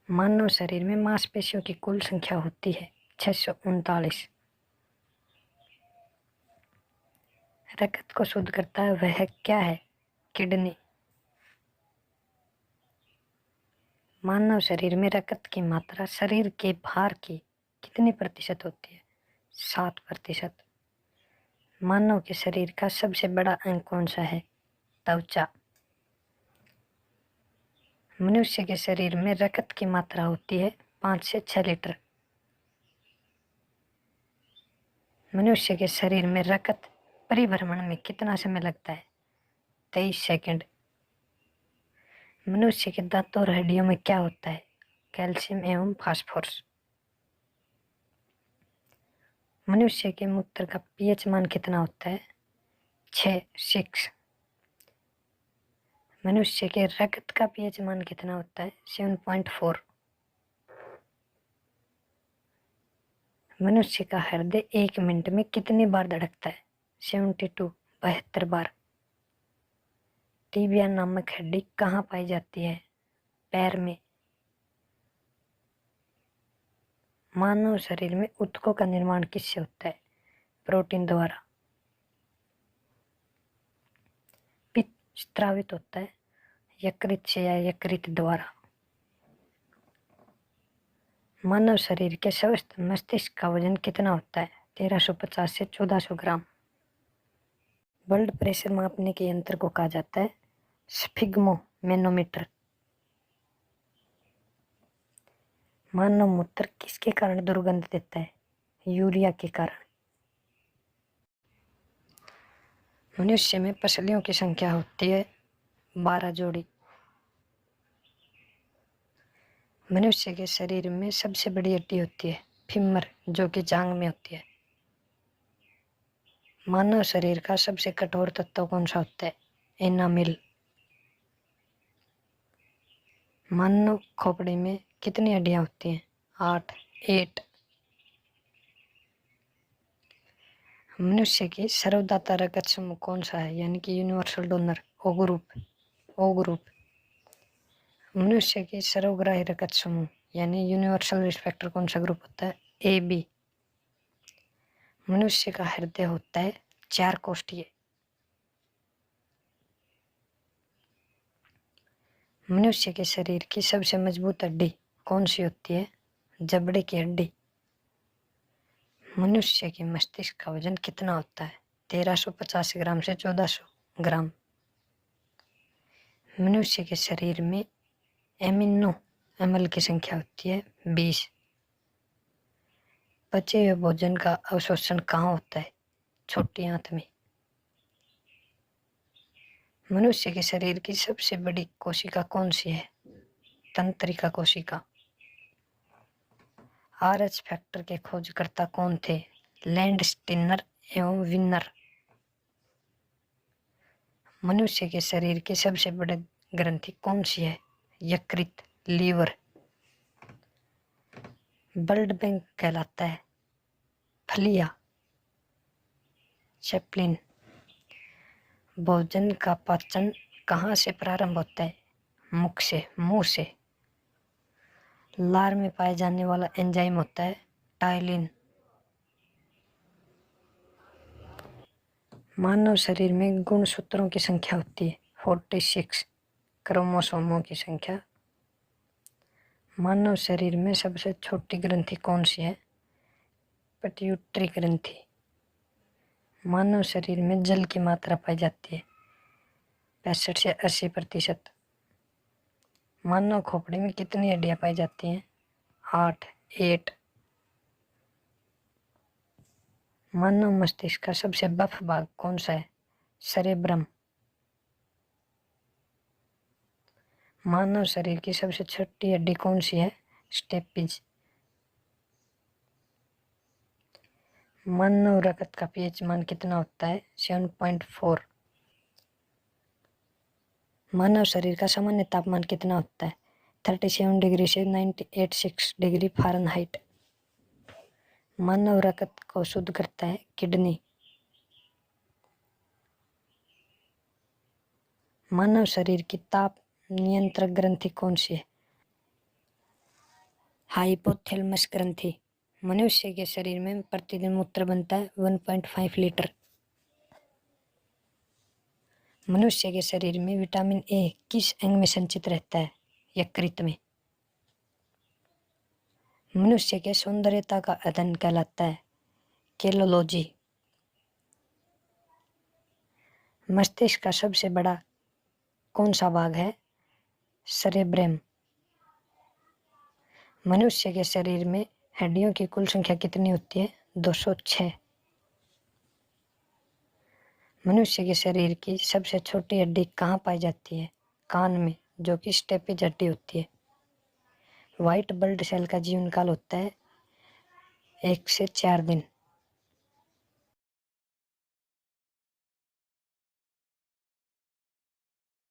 मानव शरीर में मांसपेशियों की कुल संख्या होती है 639। रक्त को शुद्ध करता है वह क्या है? किडनी। मानव शरीर में रक्त की मात्रा शरीर के भार की कितनी प्रतिशत होती है? 7%। मानव के शरीर का सबसे बड़ा अंग कौन सा है? त्वचा। मनुष्य के शरीर में रक्त की मात्रा होती है 5 से 6 लीटर। मनुष्य के शरीर में रक्त परिभ्रमण में कितना समय लगता है? 23 सेकंड। मनुष्य के दांतों और हड्डियों में क्या होता है? कैल्शियम एवं फास्फोरस। मनुष्य के मूत्र का पीएच मान कितना होता है? 6। मनुष्य के रक्त का पीएच मान कितना होता है? 7.4। मनुष्य का हृदय 1 मिनट में कितनी बार धड़कता है? 72 बार। टीबिया नामक हड्डी कहाँ पाई जाती है? पैर में। मानव शरीर में ऊतकों का निर्माण किससे होता है? प्रोटीन द्वारा। पित्त स्रावित होता है यकृत से या यकृत द्वारा। मानव शरीर के स्वस्थ मस्तिष्क का वजन कितना होता है? 1350 से 1400 ग्राम। ब्लड प्रेशर मापने के यंत्र को कहा जाता है स्फिग्मोमेनोमीटर। मानव मूत्र किसके कारण दुर्गंध देता है? यूरिया के कारण। मनुष्य में पसलियों की संख्या होती है 12 जोड़ी। मनुष्य के शरीर में सबसे बड़ी हड्डी होती है फीमर, जो कि जांघ में होती है। मानव शरीर का सबसे कठोर तत्व कौन सा होता है? एनामिल। मानव खोपड़ी में कितनी हड्डियां होती हैं? 8। मनुष्य की सर्वदाता रक्त समूह कौन सा है, यानी कि यूनिवर्सल डोनर? ओ ग्रुप। मनुष्य की सर्वग्राही रक्त समूह यानी यूनिवर्सल रिस्पेक्टर कौन सा ग्रुप होता है? AB। मनुष्य का हृदय होता है 4 कोष्ठीय। मनुष्य के शरीर की सबसे मजबूत हड्डी कौन सी होती है? जबड़े की हड्डी। मनुष्य के मस्तिष्क का वजन कितना होता है? 1350 ग्राम से 1400 ग्राम। मनुष्य के शरीर में एमिनो अम्ल की संख्या होती है 20। पचे हुए भोजन का अवशोषण कहाँ होता है? छोटी आंत में। मनुष्य के शरीर की सबसे बड़ी कोशिका कौन सी है? तंत्रिका कोशिका। RH फैक्टर के खोजकर्ता कौन थे? लैंडस्टीनर एवं विनर। मनुष्य के शरीर की सबसे बड़ी ग्रंथि कौन सी है? यकृत, लीवर। ब्लड बैंक कहलाता है फलिया, चैपलिन। भोजन का पाचन कहाँ से प्रारंभ होता है? मुख से, मुंह से। लार में पाए जाने वाला एंजाइम होता है टाइलिन। मानव शरीर में गुणसूत्रों की संख्या होती है 46। क्रोमोसोमों की संख्या। मानव शरीर में सबसे छोटी ग्रंथि कौन सी है? पिट्यूटरी ग्रंथि। मानव शरीर में जल की मात्रा पाई जाती है 65 से 80%। मानव खोपड़ी में कितनी हड्डियां पाई जाती हैं? 8। मानव मस्तिष्क का सबसे बफ भाग कौन सा है? सेरेब्रम। मानव शरीर की सबसे छोटी हड्डी कौन सी है? स्टेपिज। मानव रक्त का पीएच मान कितना होता है? 7.4। मानव शरीर का सामान्य तापमान कितना होता है? 37 डिग्री से 98.6 डिग्री फ़ारेनहाइट। मानव रक्त को शुद्ध करता है किडनी। मानव शरीर की ताप नियंत्रक ग्रंथि कौन सी है? हाइपोथैलेमस ग्रंथि। मनुष्य के शरीर में प्रतिदिन मूत्र बनता है 1.5 लीटर। मनुष्य के शरीर में विटामिन ए किस अंग में संचित रहता है? यकृत में। मनुष्य के सौंदर्यता का अध्ययन कहलाता है केलोलॉजी। मस्तिष्क का सबसे बड़ा कौन सा भाग है? सेरेब्रम। मनुष्य के शरीर में हड्डियों की कुल संख्या कितनी होती है? 206। मनुष्य के शरीर की सबसे छोटी हड्डी कहाँ पाई जाती है? कान में, जो कि स्टेपिज हड्डी होती है। व्हाइट ब्लड सेल का जीवन काल होता है 1 से 4 दिन।